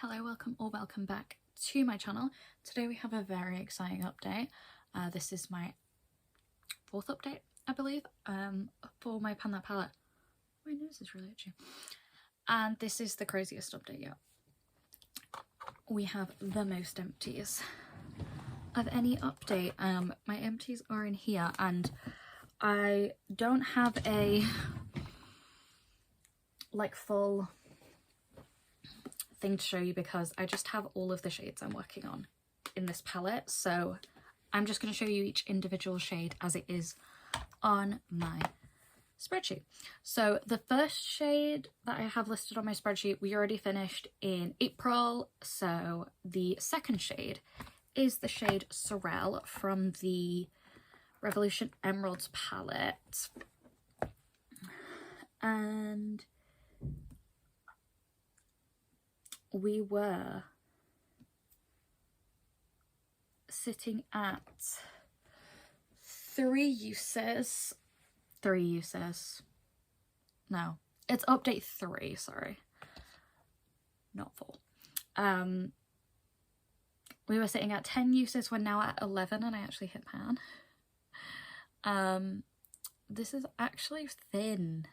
Hello, welcome back to my channel. Today we have a very exciting update. This is my fourth update, I believe, for my Pan That palette. My nose is really itchy. And this is the craziest update yet. We have the most empties of any update. My empties are in here, and I don't have a full thing to show you because I just have all of the shades I'm working on in this palette, so I'm just going to show you each individual shade as it is on my spreadsheet. So the first shade that I have listed on my spreadsheet we already finished in April, so the second shade is the shade Sorrel from the Revolution Emeralds palette, and we were sitting at three uses. No, it's update 3, sorry, not 4. We were sitting at 10 uses, we're now at 11, and I actually hit pan. This is actually thin,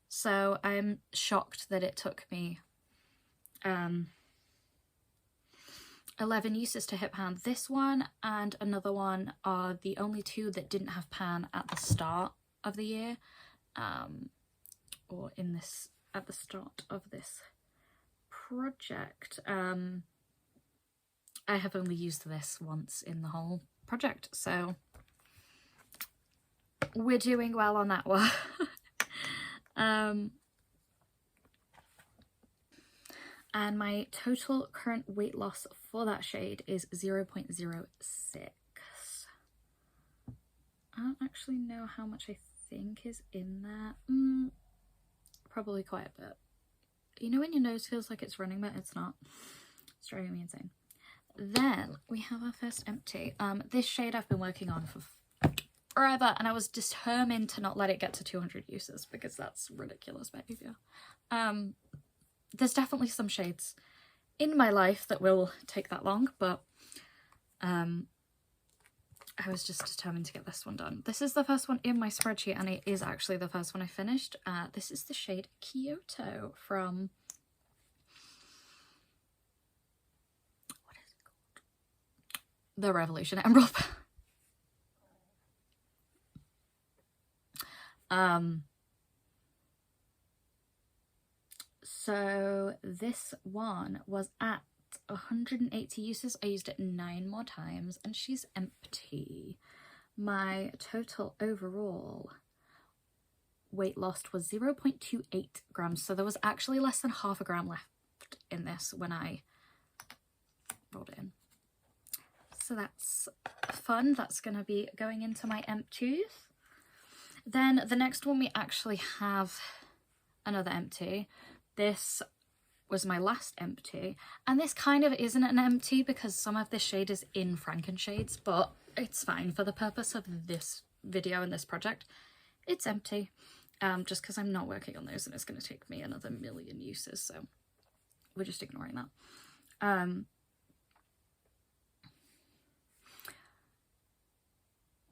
so I'm shocked that it took me 11 uses to hit pan. This one and another one are the only two that didn't have pan at the start of the year, or at the start of this project. I have only used this once in the whole project, so we're doing well on that one. And my total current weight loss for that shade is 0.06. I don't actually know how much I think is in there. Probably quite a bit. You know when your nose feels like it's running but it's not? It's driving me insane. Then we have our first empty. This shade I've been working on for forever, and I was determined to not let it get to 200 uses because that's ridiculous behavior. There's definitely some shades in my life that will take that long, but I was just determined to get this one done. This is the first one in my spreadsheet, and it is actually the first one I finished. This is the shade Kyoto from... what is it called? The Revolution Emerald. So this one was at 180 uses. I used it 9 more times, and she's empty. My total overall weight lost was 0.28 grams, so there was actually less than half a gram left in this when I rolled it in. So that's fun. That's going to be going into my empties. Then the next one we actually have another empty. This was my last empty, and this kind of isn't an empty because some of this shade is in Frankenshades, but it's fine for the purpose of this video and this project. It's empty, just because I'm not working on those and it's going to take me another million uses, so we're just ignoring that.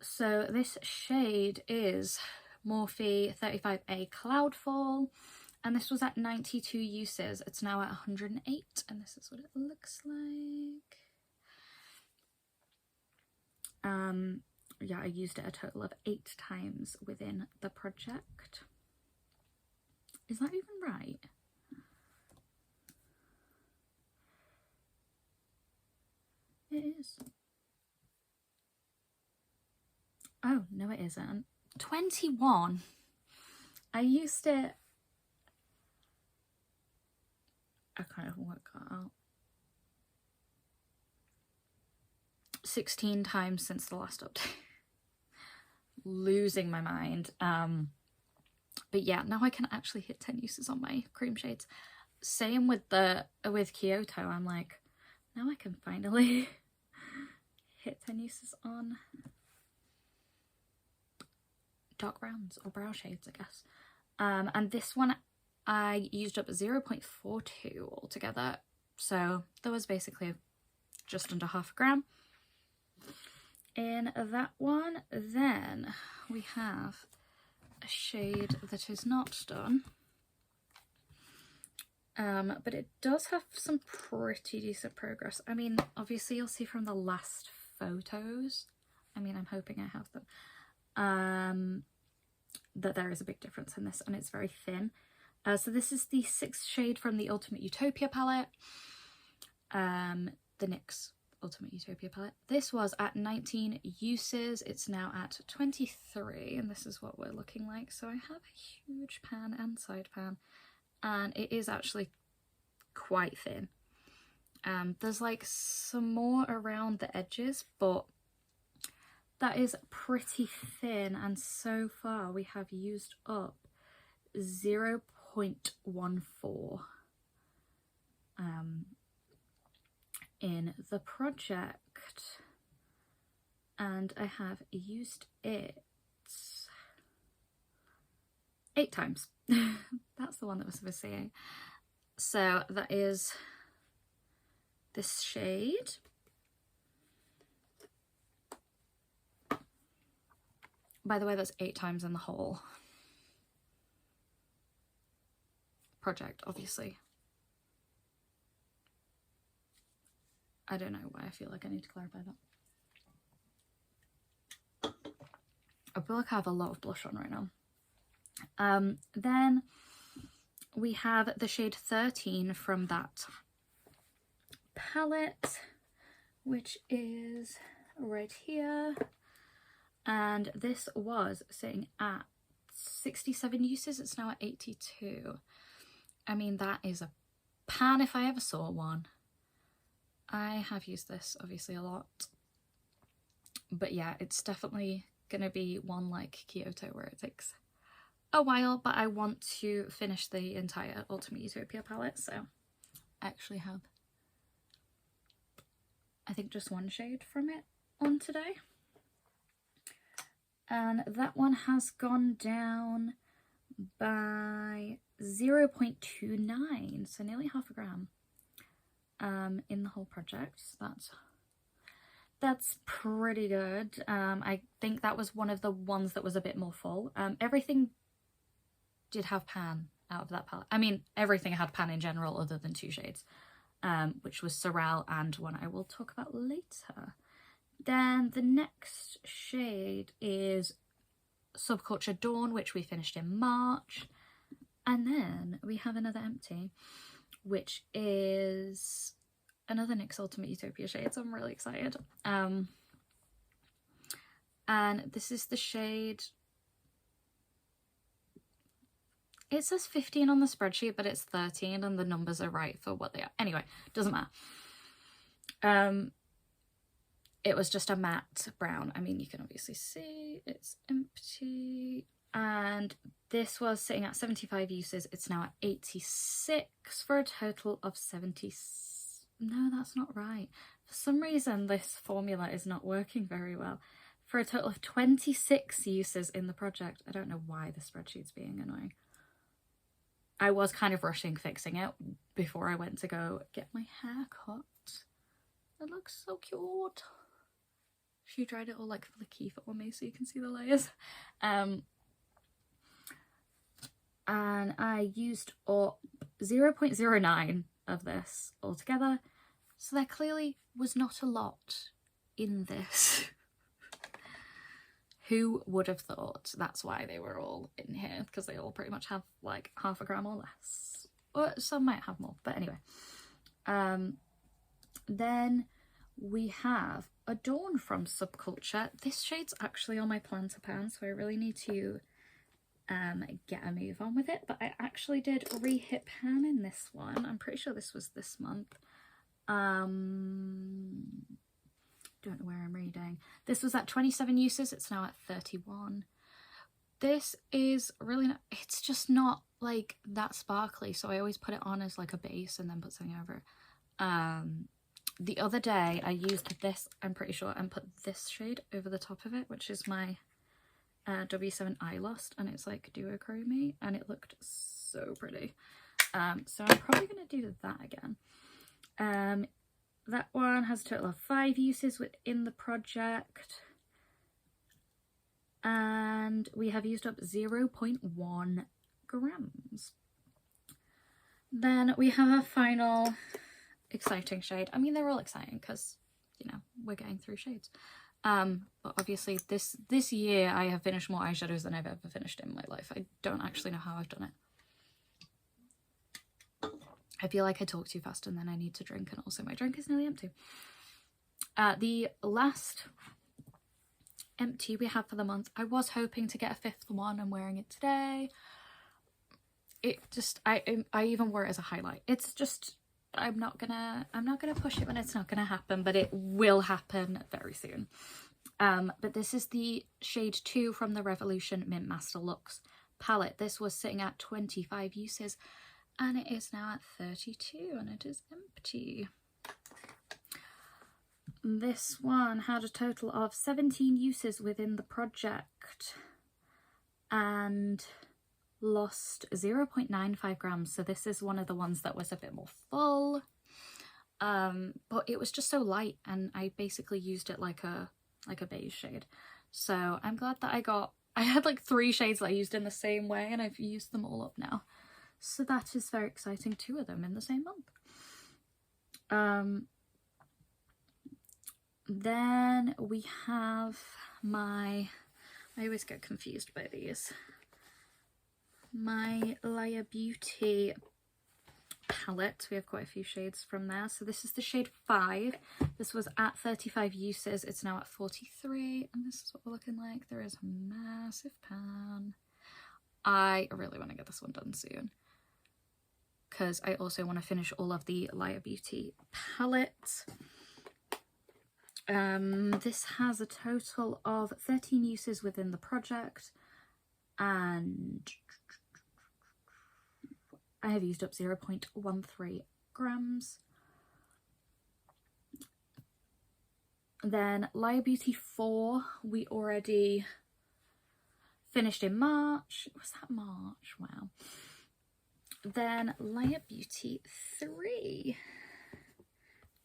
So this shade is Morphe 35A Cloudfall, and this was at 92 uses. It's now at 108, and this is what it looks like. Yeah, I used it a total of 8 times within the project. Is that even right? It is. Oh, no it isn't. 21. I used it... I can't even work that out. 16 times since the last update. Losing my mind. But yeah, now I can actually hit 10 uses on my cream shades. Same with Kyoto. I'm like, now I can finally hit 10 uses on dark browns or brow shades, I guess. And this one I used up 0.42 altogether. So there was basically just under half a gram in that one. Then we have a shade that is not done, but it does have some pretty decent progress. I mean, obviously you'll see from the last photos, I mean, I'm hoping I have them, that there is a big difference in this, and it's very thin. So this is the 6th shade from the Ultimate Utopia palette, the NYX Ultimate Utopia palette. This was at 19 uses, it's now at 23, and this is what we're looking like. So I have a huge pan and side pan, and it is actually quite thin. There's like some more around the edges, but that is pretty thin, and so far we have used up 0.14 in the project, and I have used it 8 times. That's the one that was supposed to say. So that is this shade. By the way, that's 8 times in the whole project, obviously. I don't know why I feel like I need to clarify that. I feel like I have a lot of blush on right now. Then we have the shade 13 from that palette, which is right here. And this was sitting at 67 uses, it's now at 82. I mean, that is a pan if I ever saw one. I have used this obviously a lot, but yeah, it's definitely gonna be one like Kyoto where it takes a while, but I want to finish the entire Ultimate Utopia palette, so I actually have, I think, just one shade from it on today. And that one has gone down by 0.29, so nearly half a gram in the whole project. So that's pretty good. I think that was one of the ones that was a bit more full. Everything did have pan out of that palette. I mean, everything had pan in general other than 2 shades, which was Sorel and one I will talk about later. Then the next shade is Subculture Dawn, which we finished in March. And then we have another empty, which is another NYX Ultimate Utopia shade, so I'm really excited. And this is the shade, it says 15 on the spreadsheet, but it's 13 and the numbers are right for what they are. Anyway, doesn't matter. It was just a matte brown. I mean, you can obviously see it's empty. And this was sitting at 75 uses. It's now at 86 for a total of 70. No, that's not right. For some reason, this formula is not working very well. For a total of 26 uses in the project. I don't know why the spreadsheet's being annoying. I was kind of rushing fixing it before I went to go get my hair cut. It looks so cute. She dried it all like flicky for me so you can see the layers. And I used up 0.09 of this altogether. So there clearly was not a lot in this. Who would have thought? That's why they were all in here, because they all pretty much have like half a gram or less. Or some might have more, but anyway. Then we have Adorn from Subculture. This shade's actually on my plan to pan, so I really need to get a move on with it. But I actually did re-hit pan in this one. I'm pretty sure this was this month. Don't know where I'm reading. This was at 27 uses. It's now at 31. This is really not, it's just not like that sparkly, so I always put it on as like a base and then put something over it. The other day I used this, I'm pretty sure, and put this shade over the top of it, which is my W7 Eye Lost, and it's like duochrome, and it looked so pretty. So I'm probably going to do that again. That one has a total of 5 uses within the project, and we have used up 0.1 grams. Then we have our final exciting shade. I mean, they're all exciting because, you know, we're getting through shades. But obviously this year I have finished more eyeshadows than I've ever finished in my life. I don't actually know how I've done it. I feel like I talk too fast and then I need to drink, and also my drink is nearly empty. The last empty we have for the month, I was hoping to get a 5th one. I'm wearing it today. It just, I even wore it as a highlight. It's just, I'm not gonna push it when it's not gonna happen, but it will happen very soon. But this is the shade 2 from the Revolution Mint Master Luxe palette. This was sitting at 25 uses and it is now at 32 and it is empty. This one had a total of 17 uses within the project and lost 0.95 grams. So this is one of the ones that was a bit more full, but it was just so light and I basically used it like a beige shade. So I'm glad that I had like 3 shades that I used in the same way and I've used them all up now. So that is very exciting, 2 of them in the same month. Then we have I always get confused by these, my Layer Beauty palette. We have quite a few shades from there. So this is the shade 5. This was at 35 uses. It's now at 43. And this is what we're looking like. There is a massive pan. I really want to get this one done soon, because I also want to finish all of the Layer Beauty palette. This has a total of 13 uses within the project and I have used up 0.13 grams. Then Layer Beauty 4 we already finished in March. Was that March? Wow. Then Layer Beauty 3.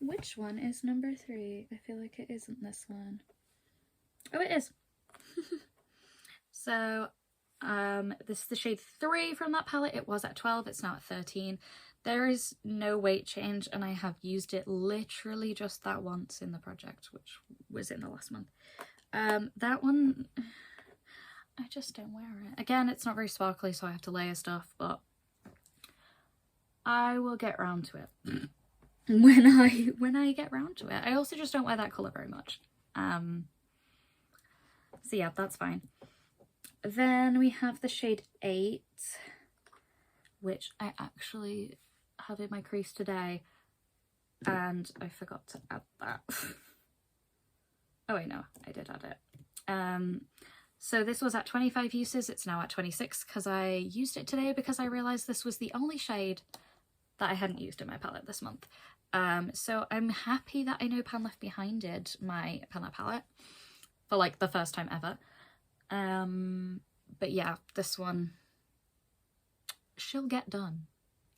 Which one is number 3? I feel like it isn't this one. Oh, it is. So this is the shade 3 from that palette. It was at 12, it's now at 13. There is no weight change and I have used it literally just that once in the project, which was in the last month. That one, I just don't wear it. Again, it's not very sparkly, so I have to layer stuff, but I will get round to it when I get round to it. I also just don't wear that colour very much. So yeah, that's fine. Then we have the shade 8, which I actually have in my crease today and I forgot to add that. Oh wait, no, I did add it. So this was at 25 uses, it's now at 26 because I used it today because I realised this was the only shade that I hadn't used in my palette this month. So I'm happy that I know Pan Left Behind did my Pan Left palette for like the first time ever. But yeah, this one, she'll get done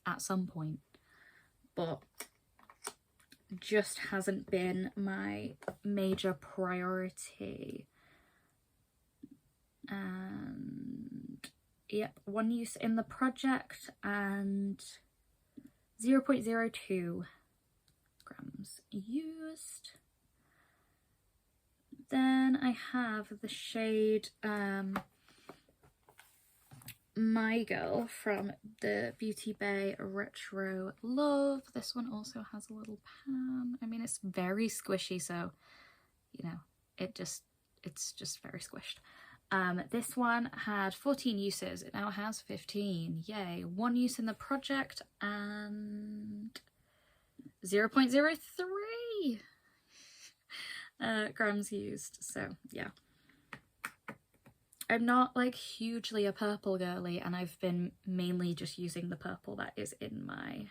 at some point, but just hasn't been my major priority. And yep, 1 use in the project and 0.02 grams used. Then I have the shade My Girl from the Beauty Bay Retro Love. This one also has a little pan. I mean, it's very squishy, so, you know, it's just very squished. This one had 14 uses. It now has 15. Yay. 1 use in the project and 0.03 grams used. So yeah, I'm not like hugely a purple girly and I've been mainly just using the purple that is in my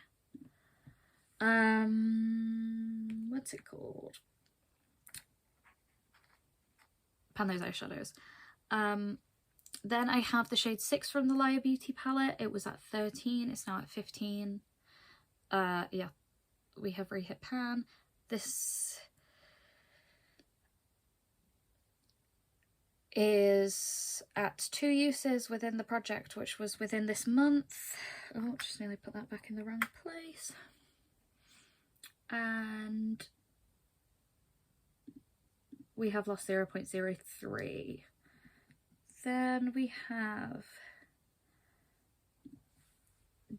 what's it called, Pan Those Eyeshadows. Then I have the shade 6 from the Layer Beauty palette. It was at 13, it's now at 15. Yeah, we have Rehit Pan. This is at 2 uses within the project, which was within this month. Oh, just nearly put that back in the wrong place. And we have lost 0.03. Then we have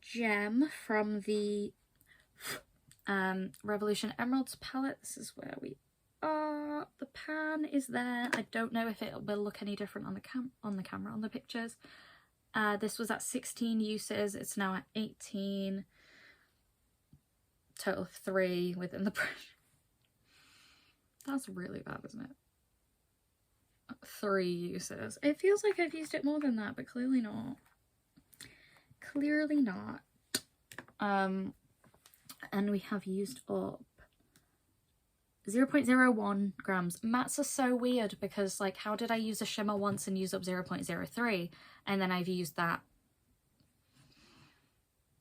Gem from the Revolution Emeralds palette. This is where we are. The pan is there. I don't know if it will look any different on the camera, on the pictures. This was at 16 uses. It's now at 18. Total of 3 within the brush. That's really bad, isn't it? 3 uses. It feels like I've used it more than that, but clearly not. Clearly not. And we have used up 0.01 grams. Mattes are so weird because, like, how did I use a shimmer once and use up 0.03? And then I've used that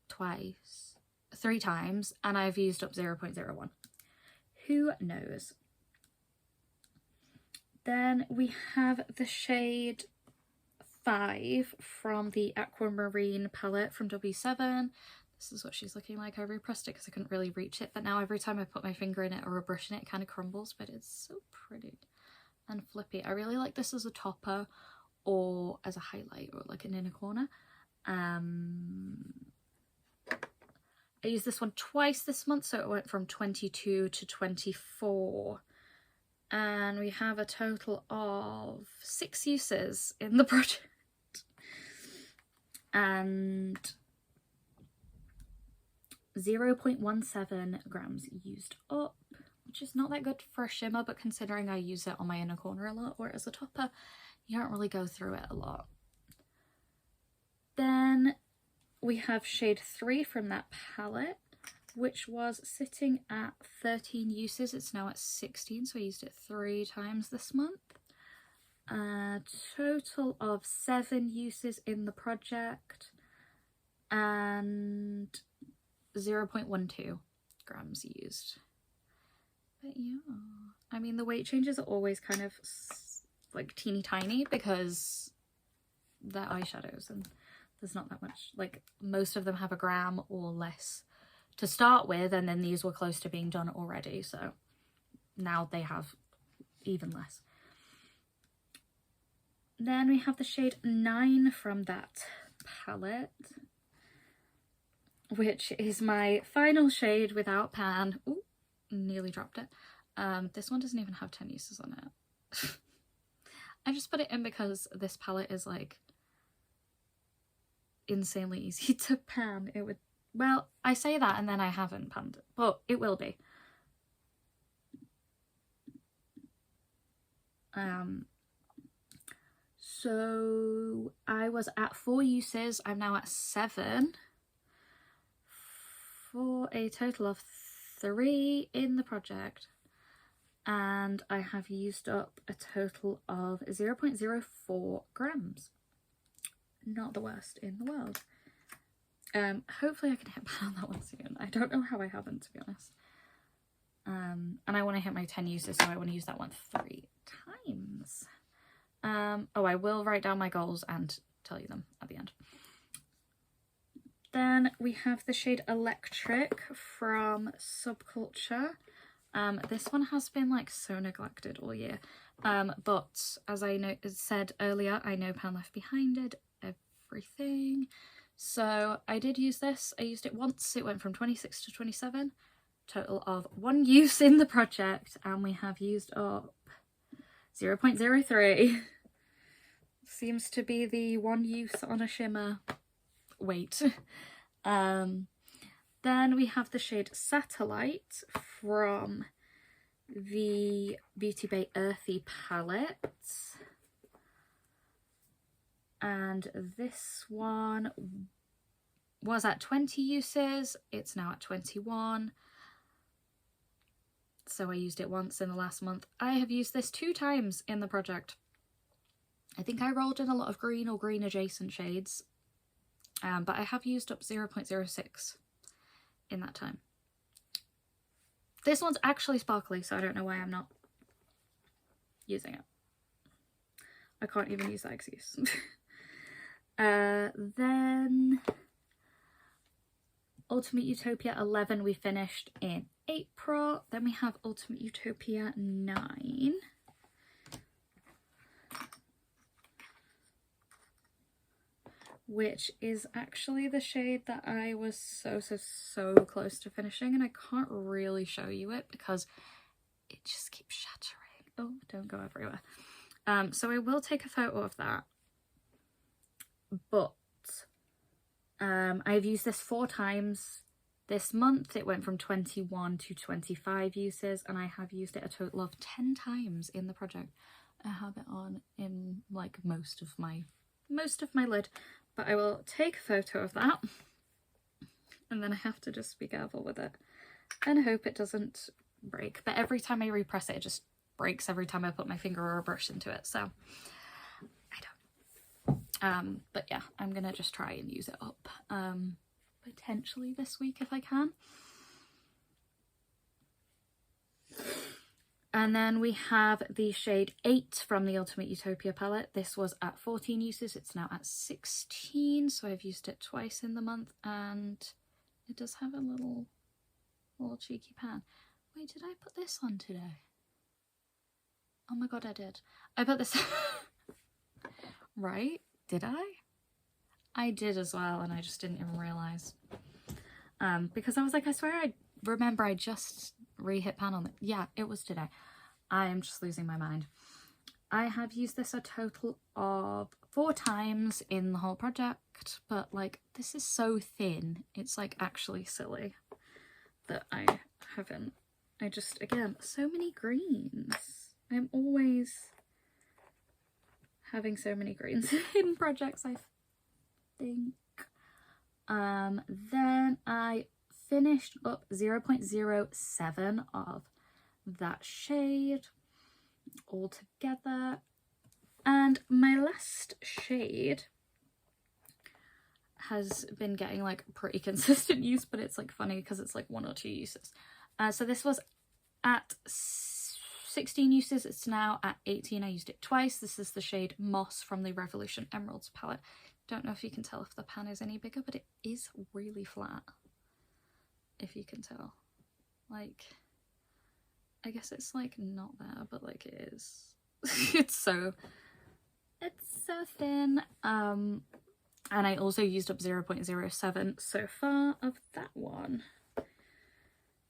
twice, 3 times, and I've used up 0.01. Who knows? Then we have the shade 5 from the Aquamarine palette from W7. This is what she's looking like. I repressed it because I couldn't really reach it, but now every time I put my finger in it or a brush in it, it kind of crumbles, but it's so pretty and flippy. I really like this as a topper or as a highlight or like an inner corner. I used this one twice this month, so it went from 22 to 24. And we have a total of 6 uses in the project. And 0.17 grams used up, which is not that good for a shimmer, but considering I use it on my inner corner a lot or as a topper, you don't really go through it a lot. Then we have shade 3 from that palette, which was sitting at 13 uses. It's now at 16, so I used it 3 times this month. A total of 7 uses in the project and 0.12 grams used. But yeah, I mean, the weight changes are always kind of like teeny tiny because they're eyeshadows and there's not that much, like most of them have a gram or less to start with, and then these were close to being done already, so now they have even less. Then we have the shade 9 from that palette, which is my final shade without pan. Ooh, nearly dropped it. This one doesn't even have 10 uses on it. I just put it in because this palette is like insanely easy to pan. It would, well, I say that and then I haven't panned it, but it will be. So I was at 4 uses, I'm now at 7 for a total of 3 in the project, and I have used up a total of 0.04 grams. Not the worst in the world. Hopefully I can hit pan on that one soon. I don't know how I haven't, to be honest. And I want to hit my 10 uses, so I want to use that one 3 times. Oh, I will write down my goals and tell you them at the end. Then we have the shade Electric from Subculture. This one has been like so neglected all year. But as I said earlier, I know Pan left behind it everything. So I did use this. I used it once. It went from 26 to 27. Total of 1 use in the project, and we have used up 0.03. Seems to be the 1 use on a shimmer weight. Then we have the shade Satellite from the Beauty Bay Earthy palette. And this one was at 20 uses. It's now at 21. So I used it once in the last month. I have used this 2 times in the project. I think I rolled in a lot of green or green adjacent shades, but I have used up 0.06 in that time. This one's actually sparkly, so I don't know why I'm not using it. I can't even use that excuse. Then Ultimate Utopia 11 we finished in April. Then we have Ultimate Utopia 9. Which is actually the shade that I was so close to finishing, and I can't really show you it because it just keeps shattering. Oh, don't go everywhere. So I will take a photo of that, but I've used this 4 times this month. It went from 21 to 25 uses, and I have used it a total of 10 times in the project. I have it on in like most of my lid, but I will take a photo of that, and then I have to just be careful with it and hope it doesn't break. But every time I repress it, it just breaks every time I put my finger or a brush into it, so I don't. But yeah, I'm gonna just try and use it up potentially this week if I can. And then we have the shade 8 from the Ultimate Utopia palette. This was at 14 uses, it's now at 16, so I've used it twice in the month, and it does have a little cheeky pan. Wait, did I put this on today? Oh my god, I did. I put this right? Did I? I did as well, and I just didn't even realise. Because I was like, I swear I remember I just re-hit pan on it. Yeah, it was today. I am just losing my mind. I have used this a total of 4 times in the whole project, but like this is so thin, it's like actually silly that I haven't. I just, again, so many greens. I'm always having so many greens in projects, I think. Then I finished up 0.07 of that shade all together, and my last shade has been getting like pretty consistent use, but it's like funny because it's like 1 or 2 uses. So this was at 16 uses, it's now at 18. I used it twice. This is the shade Moss from the Revolution Emeralds palette. Don't know if you can tell if the pan is any bigger, but it is really flat, if you can tell. Like, I guess it's like not there, but like it is. it's so thin. And I also used up 0.07 so far of that one.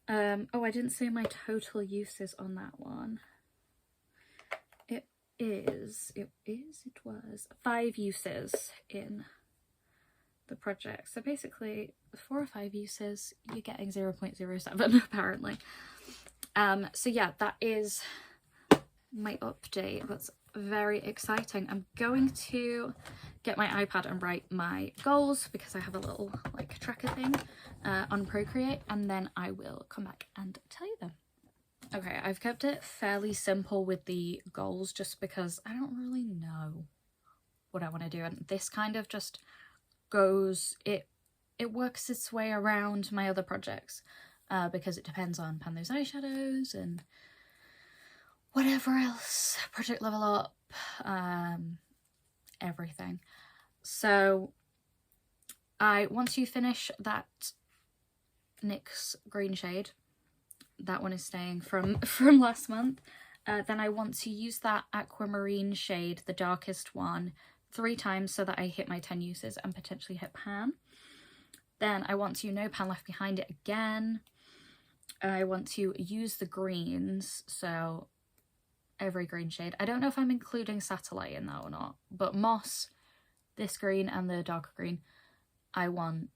Oh, I didn't say my total uses on that one. It was 5 uses in the project. So basically 4 or 5 uses, you're getting 0.07 apparently. So yeah, that is my update. That's very exciting. I'm going to get my iPad and write my goals because I have a little like tracker thing on Procreate, and then I will come back and tell you them. Okay, I've kept it fairly simple with the goals just because I don't really know what I want to do, and this kind of just goes, it works its way around my other projects because it depends on Pan Those Eyeshadows and whatever else, Project Level Up, everything. So once you finish that NYX green shade, that one is staying from last month, then I want to use that aquamarine shade, the darkest one, 3 times so that I hit my 10 uses and potentially hit pan. Then I want to No Pan Left Behind it again. I want to use the greens, so every green shade. I don't know if I'm including Satellite in that or not, but Moss, this green and the darker green, I want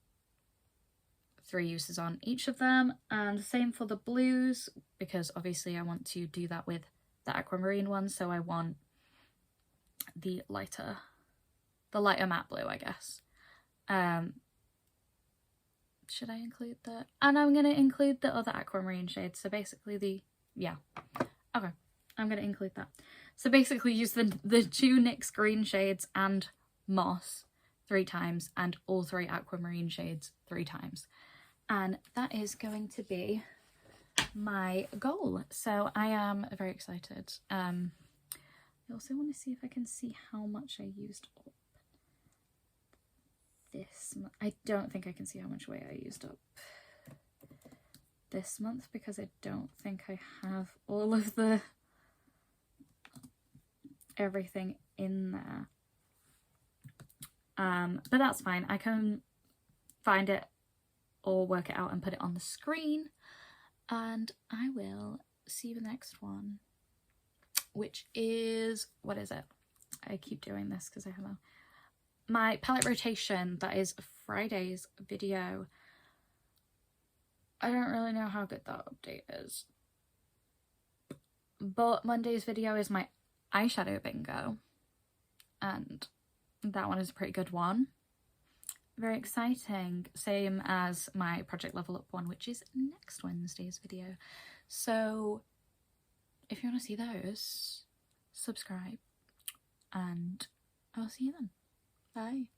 3 uses on each of them, and same for the blues because obviously I want to do that with the aquamarine one, so I want the lighter matte blue, I guess. Should I include that? And I'm going to include the other aquamarine shade, so basically okay, I'm going to include that. So basically use the 2 NYX green shades and Moss 3 times and all 3 aquamarine shades 3 times. And that is going to be my goal. So I am very excited. I also want to see if I can see how much I used up this month. I don't think I can see how much weight I used up this month because I don't think I have all of the everything in there. But that's fine. I can find it or work it out and put it on the screen, and I will see you in the next one, which is, what is it? I keep doing this because I have my palette rotation. That is Friday's video. I don't really know how good that update is, but Monday's video is my eyeshadow bingo, and that one is a pretty good one. Very exciting. Same as my Project Level Up one, which is next Wednesday's video. So if you want to see those, subscribe, and I'll see you then. Bye.